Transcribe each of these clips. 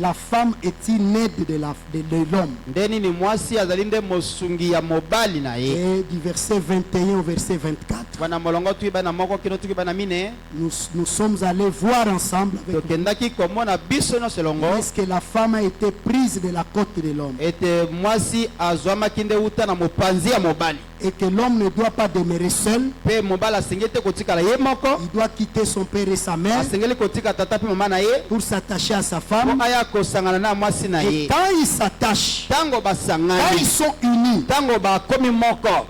la femme est une aide de l'homme. Et du verset 21 au verset 24, nous sommes allés voir ensemble est-ce que la femme a été prise de la côte de l'homme. Et que l'homme ne doit pas demeurer seul. Il doit quitter son père et sa mère pour s'attacher à sa femme. Et quand ils s'attachent, quand ils sont unis,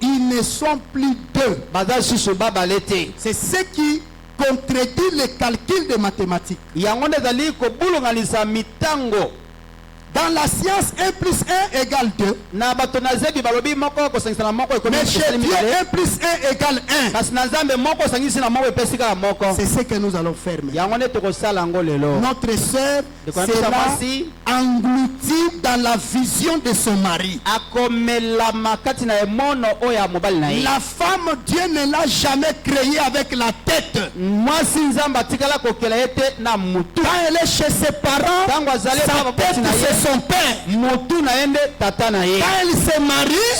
ils ne sont plus deux. C'est ce qui contredit les calculs de mathématiques. Dans la science, 1 plus 1 égale 2. Mais chez Dieu, 1 plus 1 égale 1. C'est ce que nous allons faire. Notre sœur sera engloutie dans la vision de son mari. La femme, Dieu ne l'a jamais créée avec la tête. Quand elle est chez ses parents, sa tête c'est son père. Quand elle se marie,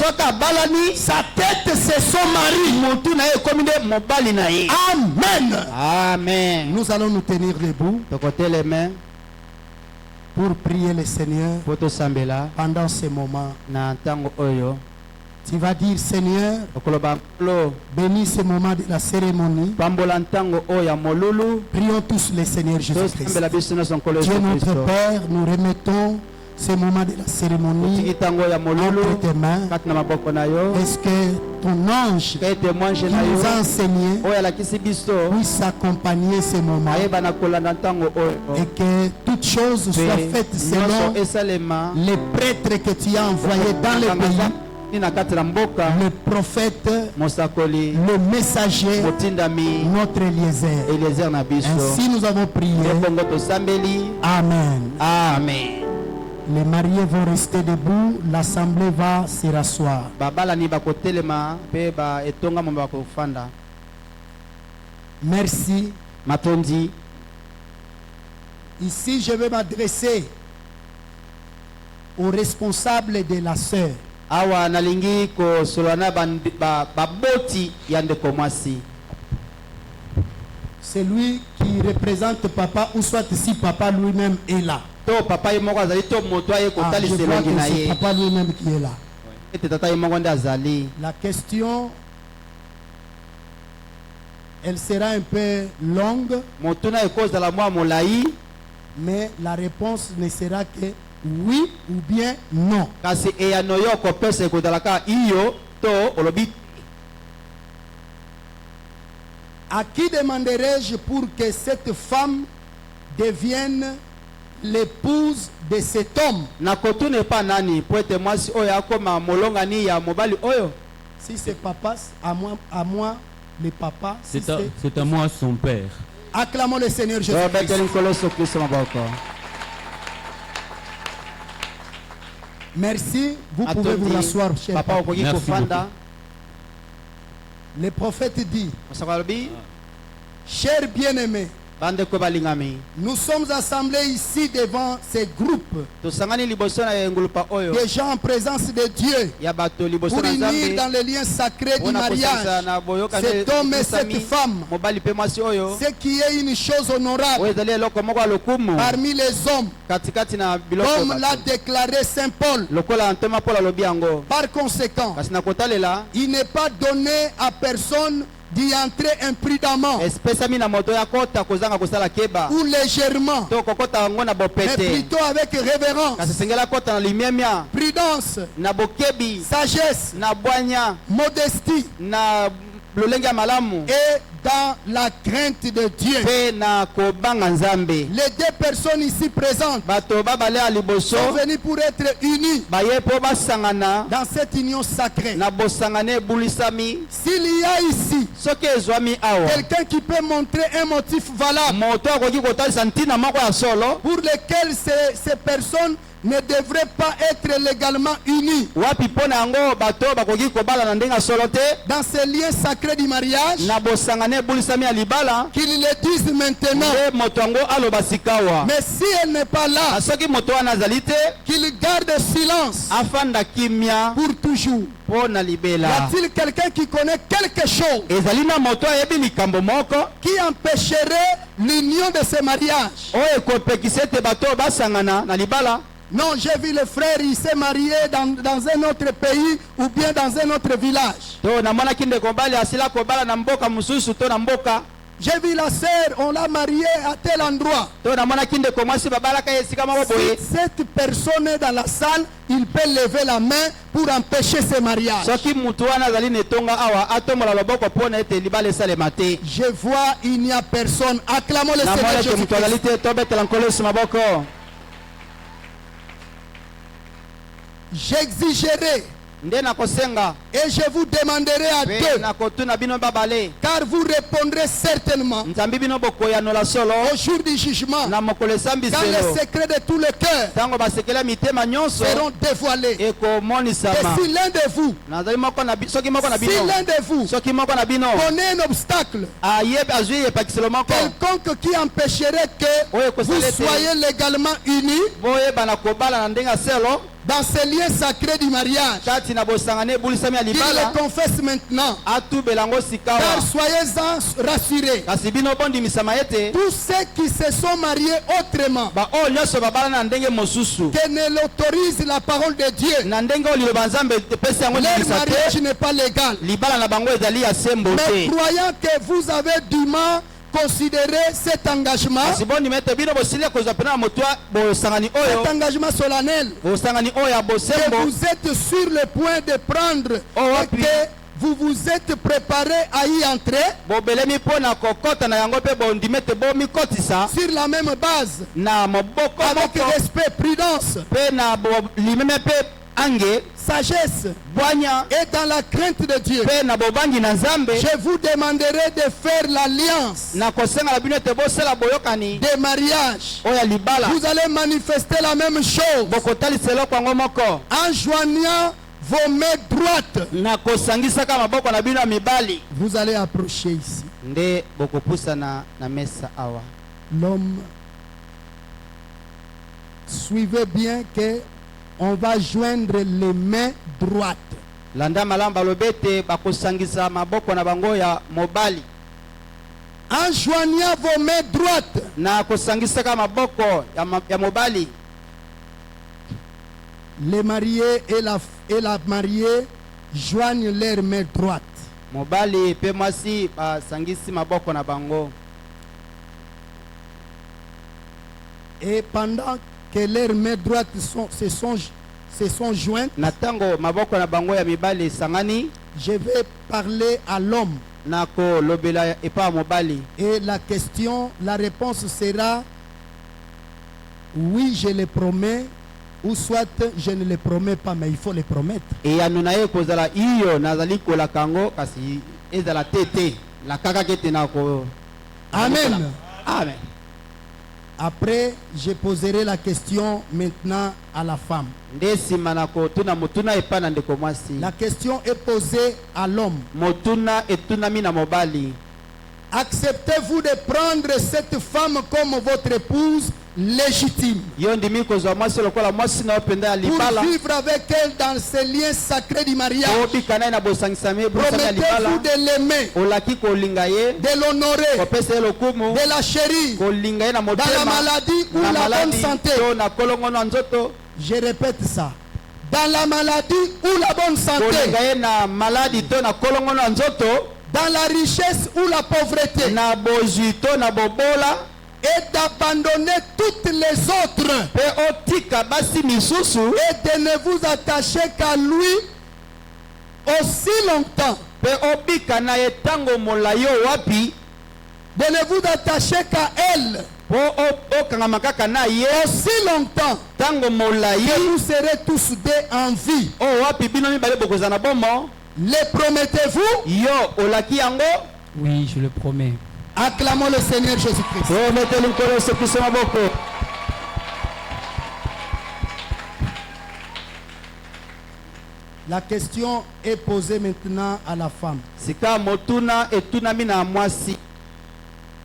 sa tête c'est son mari. Amen. Amen. Nous allons nous tenir debout pour prier le Seigneur pendant ce moment. Tu vas dire, Seigneur, bénis ce moment de la cérémonie. Prions tous le Seigneur Jésus-Christ. Dieu notre Père, nous remettons ce moment de la cérémonie entre tes mains. Est-ce que ton ange qui nous a enseigné puisse accompagner ce moment et que toutes choses soient faites selon les prêtres que tu as envoyés dans le pays, le prophète, le messager, notre Eliezer. Ainsi nous avons prié. Amen. Amen. Les mariés vont rester debout, l'assemblée va se rasseoir. Merci. Ici, je vais m'adresser aux responsables de la sœur. Celui qui représente papa, ou soit si papa lui-même est là. Je vois que c'est papa lui-même qui est là. La question, elle sera un peu longue, mais la réponse ne sera que oui ou bien non. À qui demanderai-je pour que cette femme devienne l'épouse de cet homme? Si c'est papa, à moi le papa. C'est à moi son père. Acclamons le Seigneur Jésus-Christ. Merci. Vous pouvez vous rasseoir, cher papa. Le prophète dit, cher bien-aimé, nous sommes assemblés ici devant ces groupes de gens en présence de Dieu pour unir dans le lien sacré du mariage cet homme et cette femme, ce qui est une chose honorable parmi les hommes, comme l'a déclaré Saint Paul. Par conséquent, il n'est pas donné à personne d'y entrer imprudemment ou légèrement, mais plutôt avec révérence, prudence, sagesse, modestie et dans la crainte de Dieu. Les deux personnes ici présentes sont venues pour être unies dans cette union sacrée. S'il y a ici quelqu'un qui peut montrer un motif valable pour lequel ces personnes ne devraient pas être légalement unis. Dans ces liens sacrés du mariage, qu'ils le disent maintenant. Mais si elle n'est pas là, qu'il garde silence pour toujours. Y a-t-il quelqu'un qui connaît quelque chose qui empêcherait l'union de ce mariage? Non, j'ai vu le frère, il s'est marié dans un autre pays ou bien dans un autre village. J'ai vu la sœur, on l'a mariée à tel endroit. Si cette personne est dans la salle, il peut lever la main pour empêcher ce mariage. Je vois, il n'y a personne. Acclamons le Seigneur Jésus-Christ. J'exigerai et je vous demanderai à deux, car vous répondrez certainement au jour du jugement, quand les secrets de tout le cœur seront dévoilés. Et si l'un de vous connaît un obstacle quelconque qui empêcherait que vous soyez légalement unis dans ces liens sacrés du mariage, qu'il le confesse maintenant. Car soyez-en rassurés, tous ceux qui se sont mariés autrement que ne l'autorise la parole de Dieu, leur mariage n'est pas légal. Mais croyant que vous avez dûment considérer cet engagement, cet engagement solennel que vous êtes sur le point de prendre et que vous vous êtes préparé à y entrer sur la même base, avec respect, prudence, sagesse et dans la crainte de Dieu. Je vous demanderai de faire l'alliance des mariages. Vous allez manifester la même chose en joignant vos mains droites. Vous allez approcher ici. L'homme, suivez bien que on va joindre les mains droites. En joignant vos mains droites, les mariés et la mariée joignent leurs mains droites. Et pendant que leurs mains droites se sont jointes, je vais parler à l'homme. Et la réponse sera oui, je le promets, ou soit je ne le promets pas, mais il faut le promettre. Amen. Amen. Après, je poserai la question maintenant à la femme. La question est posée à l'homme. Acceptez-vous de prendre cette femme comme votre épouse légitime pour vivre avec elle dans ces liens sacrés du mariage? Promettez-vous de l'aimer, de l'honorer, de la chérir dans la maladie ou la bonne santé? Je répète ça. Dans la maladie ou la bonne santé, dans la richesse ou la pauvreté, et d'abandonner toutes les autres et de ne vous attacher qu'à lui aussi longtemps, de ne vous attacher qu'à elle aussi longtemps que vous serez tous deux en vie. Le promettez-vous? Oui, je le promets. Acclamons le Seigneur Jésus-Christ. La question est posée maintenant à la femme.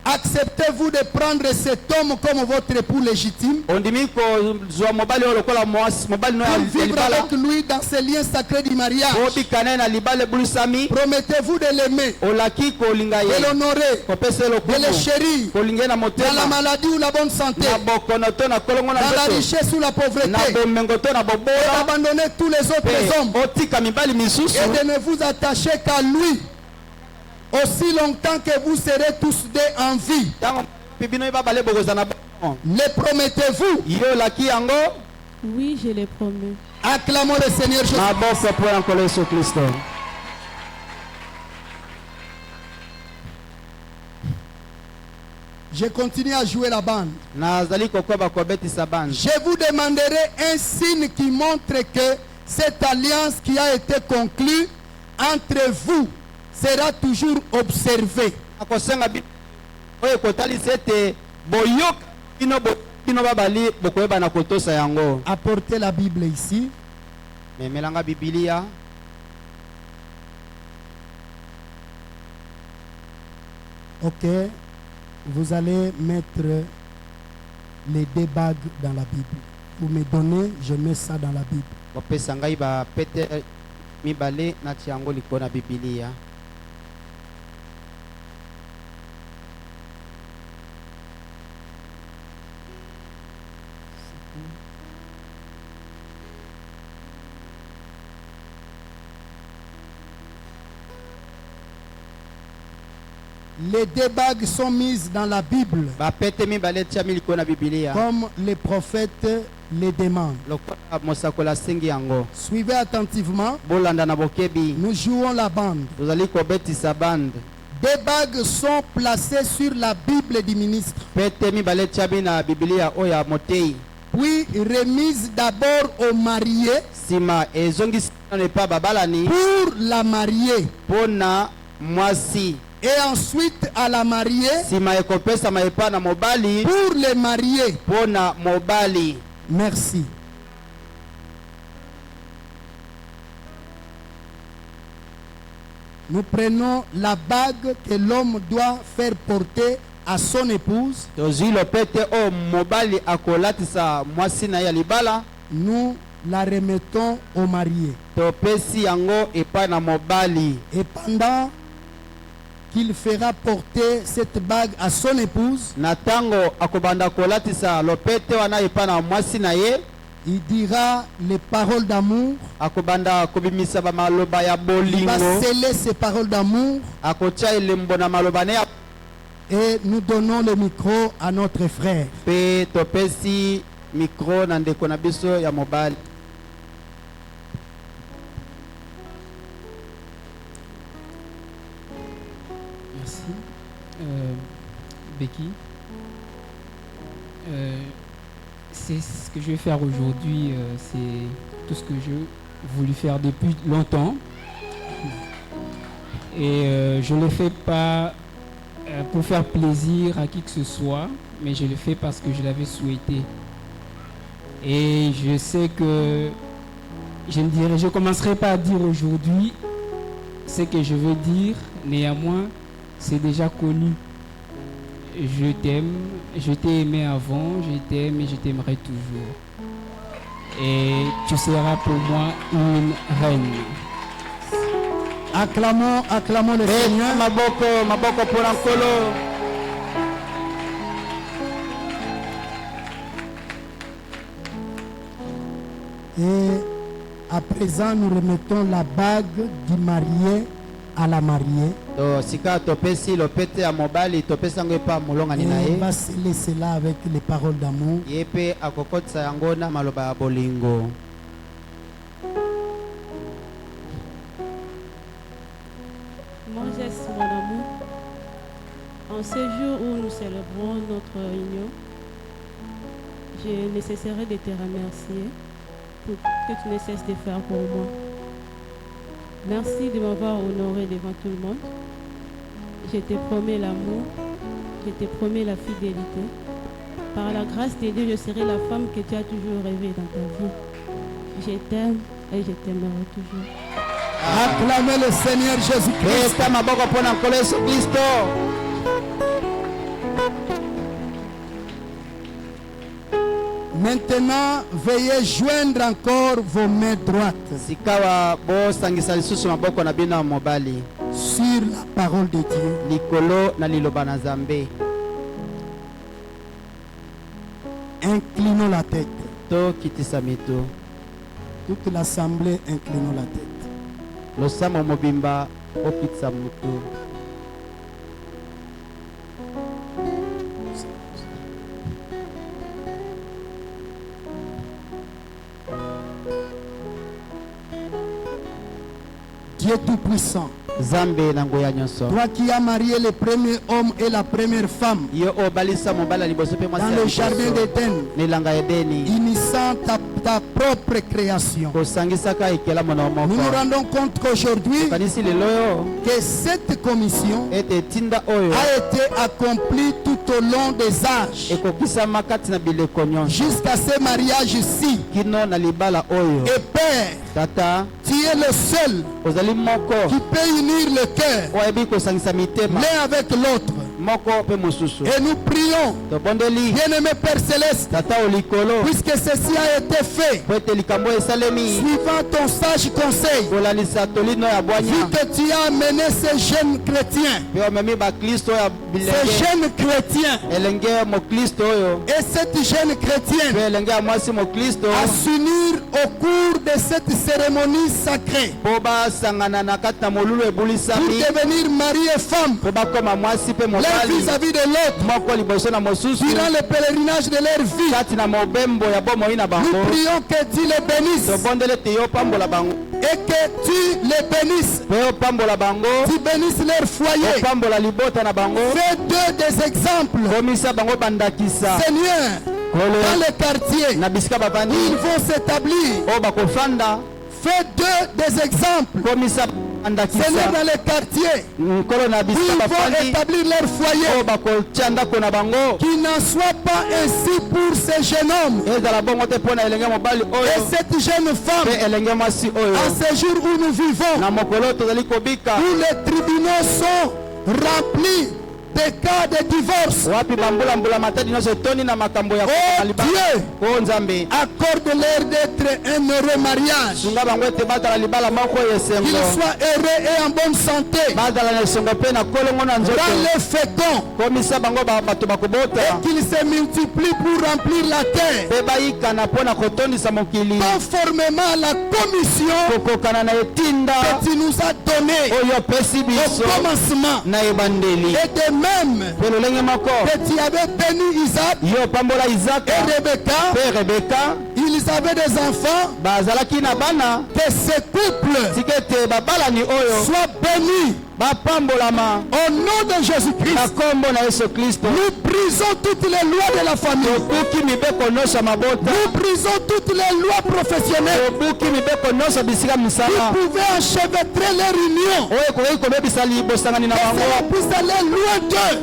Acceptez-vous de prendre cet homme comme votre époux légitime pour vivre avec lui dans ces liens sacrés du mariage? Promettez-vous de l'aimer, de l'honorer, de le chérir dans la maladie ou la bonne santé, dans la richesse ou la pauvreté, d'abandonner tous les autres hommes et de ne vous attacher qu'à lui aussi longtemps que vous serez tous deux en vie? Le promettez-vous? Oui, je le promets. Acclamons le Seigneur Jésus. Je continue à jouer la bande. Je vous demanderai un signe qui montre que cette alliance qui a été conclue entre vous sera toujours observée. Apportez la Bible ici. Ok. Vous allez mettre les deux bagues dans la Bible. Vous me donnez, je mets ça dans la Bible. Les deux bagues sont mises dans la Bible comme les prophètes les demandent. Suivez attentivement. Nous jouons la bande. Deux bagues sont placées sur la Bible du ministre, puis remises d'abord au marié pour la mariée, et ensuite à la mariée pour les mariés. Merci. Nous prenons la bague que l'homme doit faire porter à son épouse. Nous la remettons au marié. Et pendant qu'il fera porter cette bague à son épouse, il dira les paroles d'amour. Il va sceller ces paroles d'amour. Et nous donnons le micro à notre frère. Becky, c'est ce que je vais faire aujourd'hui, c'est tout ce que j'ai voulu faire depuis longtemps, et je ne le fais pas pour faire plaisir à qui que ce soit, mais je le fais parce que je l'avais souhaité. Et je sais que je ne commencerai pas à dire aujourd'hui ce que je veux dire, néanmoins c'est déjà connu. Je t'aime, je t'ai aimé avant, je t'aime et je t'aimerai toujours. Et tu seras pour moi une reine. Acclamons le Seigneur. Maboko pour Ankolo. Et à présent, nous remettons la bague du marié à la mariée. Et on va sceller cela avec les paroles d'amour. Mon geste, mon amour, en ce jour où nous célébrons notre union, je ne cesserai de te remercier pour ce que tu ne cesses de faire pour moi. Merci de m'avoir honoré devant tout le monde. Je te promets l'amour, je te promets la fidélité. Par la grâce de Dieu, je serai la femme que tu as toujours rêvée dans ta vie. Je t'aime et je t'aimerai toujours. Acclamez le Seigneur Jésus-Christ. Maintenant, veuillez joindre encore vos mains droites sur la parole de Dieu. Inclinons la tête. Toute l'assemblée, inclinons la tête. Dieu Tout-Puissant, toi qui as marié le premier homme et la première femme dans le jardin d'Éden, initiant ta propre création, nous nous rendons compte qu'aujourd'hui que cette commission a été accomplie tout au long des âges jusqu'à ce mariage-ci. Et Père, tu es le seul qui peut unir le cœur l'un avec l'autre. Et nous prions, bien-aimé Père Céleste, puisque ceci a été fait suivant ton sage conseil, vu que tu as amené ces jeunes chrétiens, et cette jeune chrétienne à s'unir au cours de cette cérémonie sacrée pour devenir mari et femme l'un vis-à-vis de l'autre durant le pèlerinage de leur vie. Nous prions que tu les bénisses et que tu les bénisses, tu bénisses leur foyer. Fais d'eux des exemples, Seigneur, dans le quartier où ils vont s'établir. Fais d'eux des exemples, Seigneur, dans les quartiers où ils vont établir leur foyer. Qu'il n'en soit pas ainsi pour ces jeunes hommes et cette jeune femme en ce jour où nous vivons, où les tribunaux sont remplis des cas de divorce. Oh Dieu, accorde-leur d'être un heureux mariage, qu'ils soient heureux et en bonne santé, dans les féconds, et qu'ils se multiplient pour remplir la terre, conformément à la commission que tu nous as donnée au commencement. Et de même que tu avais béni Isaac et Rebecca, ils avaient des enfants, que ce couple soit béni au nom de Jésus-Christ. Nous brisons toutes les lois de la famille. Nous brisons toutes les lois professionnelles qui pouvaient enchevêtrer leur union, que cela puisse aller loin d'eux.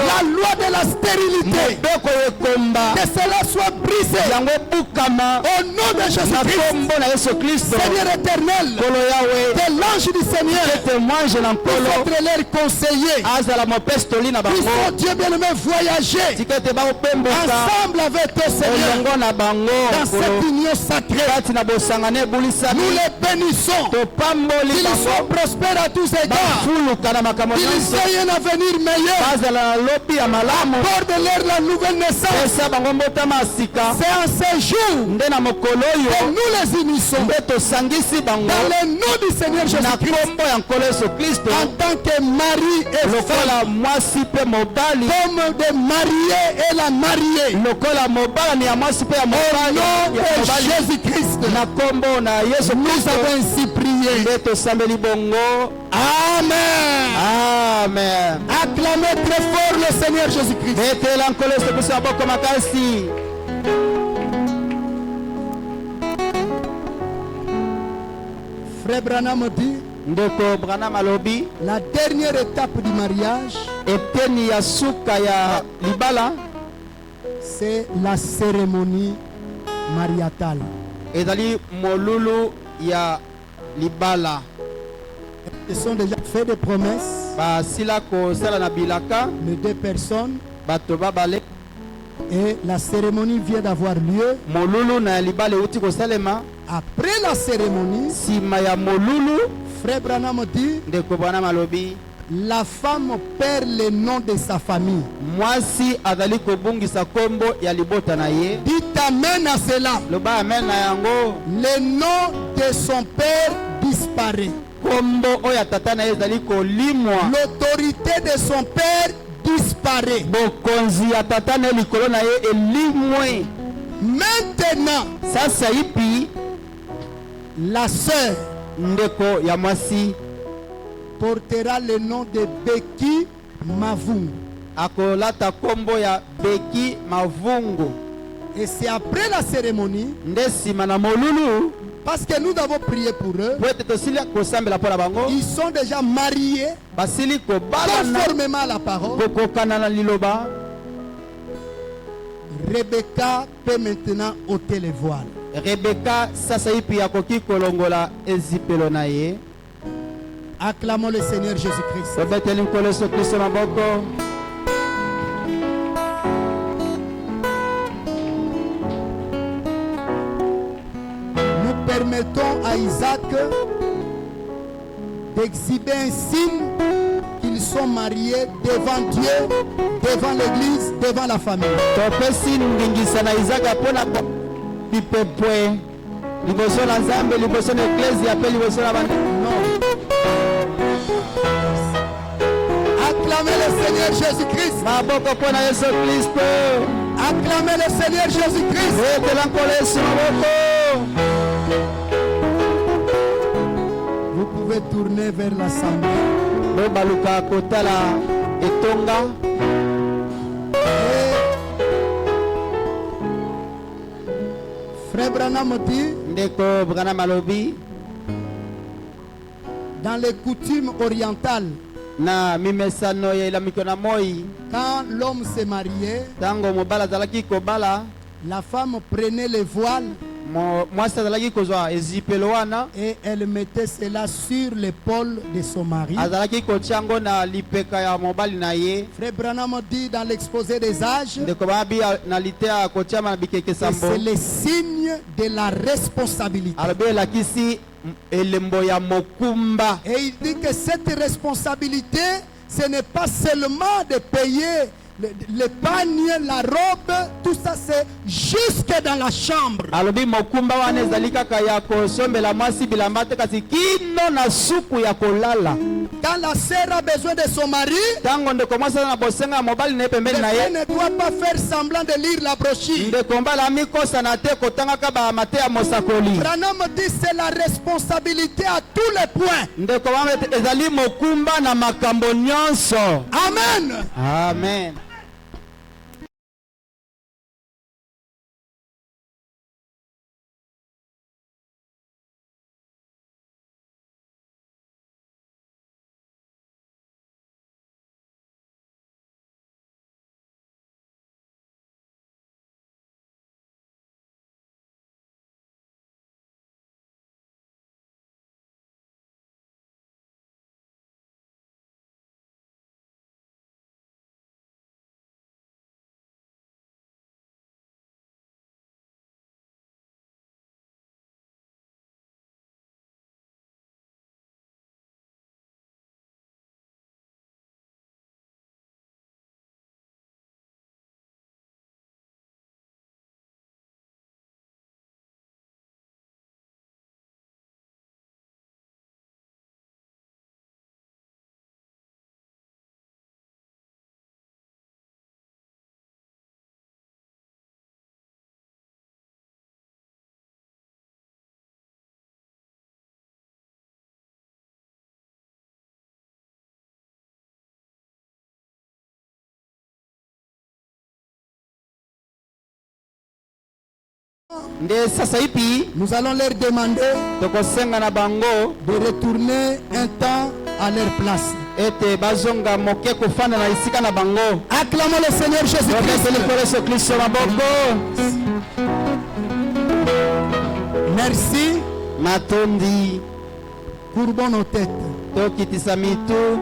La loi de la stérilité, que cela soit brisé au nom de Jésus-Christ. Seigneur éternel, que l'ange du Seigneur puisse être leur conseiller, puisse Dieu bien-aimé voyager ensemble avec toi, Seigneur, dans cette union sacrée. Nous les bénissons, qu'ils soient prospères à tous égards, qu'ils aient un avenir meilleur, accorde-leur la nouvelle naissance. C'est en ces jours que nous les unissons dans le nom du Seigneur Jésus-Christ, en tant que mari et femme, comme des mariés et la mariée, au nom de Jésus-Christ, nous avons ainsi prié. Amen. Amen. Acclamez très fort le Seigneur Jésus-Christ. Frère Branham dit, la dernière étape du mariage, c'est la cérémonie mariatale. ezali molulu ya libala. Ils sont déjà fait des promesses. Basila kosala na bilaka. Les deux personnes. Bato babale. Et la cérémonie vient d'avoir lieu. Molulu na libale uti kosalema. Après la cérémonie, sima ya molulu, Frère Branham dit, ndeko Branham alobi, la femme perd le nom de sa famille. Mwasi azali kobungisa kombo ya libota na ye. Dites amen à cela. Loba amen na yango. Le nom de son père disparaît. Kombo oya tata na ye ezali kolimwa. L'autorité de son père disparaît. Bokonzi ya tata na likolo na ye elimwe. Maintenant, sasa ipi la sœur ndeko ya mwasi portera le nom de Becky Mavungu. Akolata kombo ya Becky Mavungu. Et c'est après la cérémonie, ndesima na molulu, parce que nous avons prié pour eux, ils sont déjà mariés conformément à la parole. Rebecca peut maintenant ôter les voiles. Rebecca sasa ipi yakoki kolongola ezipelo na ye. Acclamons le Seigneur Jésus-Christ. Nous permettons à Isaac d'exhiber un signe qu'ils sont mariés devant Dieu, devant l'église, devant la famille. Acclamez le Seigneur Jésus-Christ. Acclamez le Seigneur Jésus-Christ. Vous pouvez tourner vers l'assemblée. Frère Branham dit, dans les coutumes orientales, quand l'homme s'est marié, la femme prenait les voiles et elle mettait cela sur l'épaule de son mari. Frère Branham dit dans l'exposé des âges, c'est le signe de la responsabilité. Et il dit que cette responsabilité, ce n'est pas seulement de payer le panier, la robe, tout ça c'est jusque dans la chambre. Quand la sœur a besoin de son mari, elle ne doit pas faire semblant de lire la brochure. Branham dit c'est la responsabilité à tous les points. Amen. Amen. Nous allons leur demander de retourner un temps à leur place. Acclamons le Seigneur Jésus-Christ. matondi courbons nos têtes. tokitisa mitu.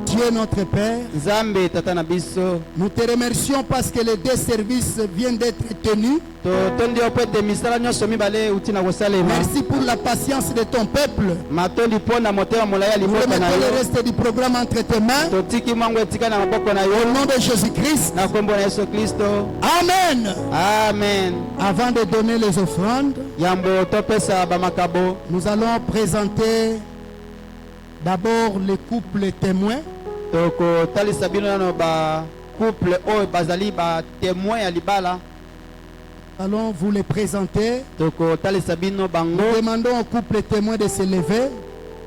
Dieu notre Père, Nzambe tata na biso, nous te remercions parce que les deux services viennent d'être tenus. tondi opete misala nyonso mibale utina kosalema. Merci pour la patience de ton peuple. Matondi pona motema molaya Nous libota na remettons le yo. reste du programme entre tes mains. Totiki mwangu etika na maboko na Au yo. nom de Jésus-Christ. Na kombo na Yesu Kristo. Amen. Amen. Avant de donner les offrandes, Yambo topesa bamakabo. nous allons présenter d'abord les couples témoins. Toko talisa bino nano ba couple oyo bazali ba témoin ya libala. Nous allons vous les présenter. Toko talisa bino bango. Nous demandons au couple témoin de se lever.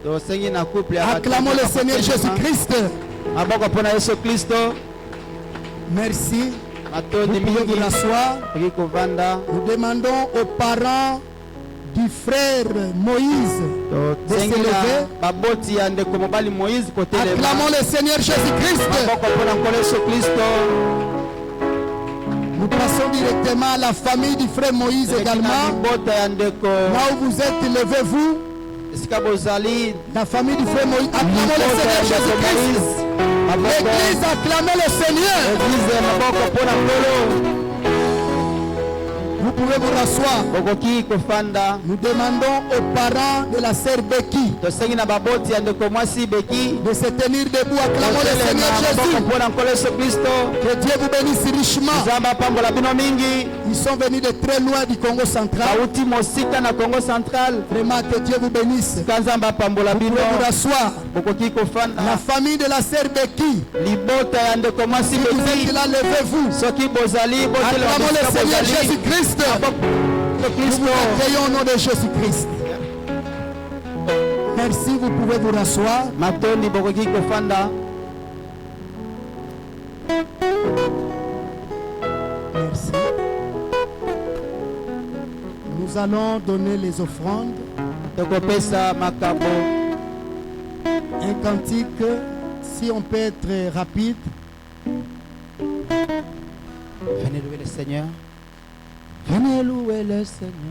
To sengi na couple ya Acclamons le Seigneur Jésus-Christ. Maboko pona Yesu Kristo. Merci. Matondi Vous pouvez vous mingi. asseoir. Riko vanda. Nous demandons aux parents du frère Moïse de se lever. Baboti ya ndeko mobali Moïse kotelema. Acclamons le Seigneur Jésus-Christ. Maboko pona nkolo Yesu Kristo. Nous passons directement à la famille du frère Moïse également. Bota ya ndeko. Là où vous êtes, levez-vous. Esika bozali. La famille du frère Moïse. Acclamons le Seigneur Jésus-Christ. L'église acclamez le Seigneur. Église maboko pona nkolo. Vous pouvez vous rasseoir. Okoki kofanda. Nous demandons aux parents de la sœur Becky Tosengi na baboti ya ndeko mwasi Beki. de se tenir debout. Acclamons le Seigneur Jésus. Pona nkolo Yesu Kristo. Que Dieu vous bénisse richement. Nzambe apambola bino mingi. Ils sont venus de très loin du Congo central. Bauti mosika na Congo central. Vraiment que Dieu vous bénisse. Nzambe apambola Vous bino. pouvez vous rasseoir. Okoki La kofanda. famille de la sœur Becky. Libota ya ndeko mwasi Si vous Beki. êtes là, levez-vous. Soki bozali botelema Acclamons le bisika Seigneur bozali. Jésus-Christ. Nous Kristo. vous accueillons au nom de Jésus-Christ. Merci, vous pouvez vous rasseoir. Matondi bokoki kofanda. Merci. Nous allons donner les offrandes. Tokopesa makabo. Un cantique, si on peut être rapide. Venez louer le Seigneur. Venez louer le Seigneur.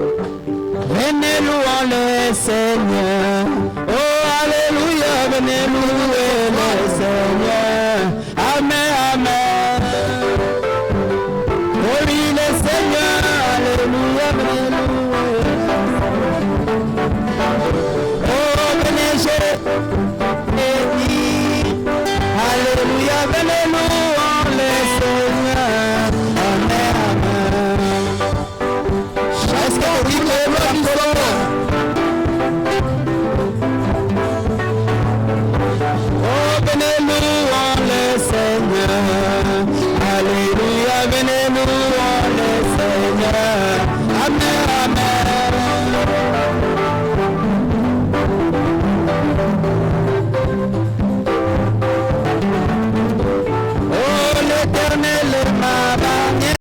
Venez louer le Seigneur. Oh, alléluia, venez louer le Seigneur. Amen, amen. Oh oui, le Seigneur, alléluia, venez louer. Oh, venez,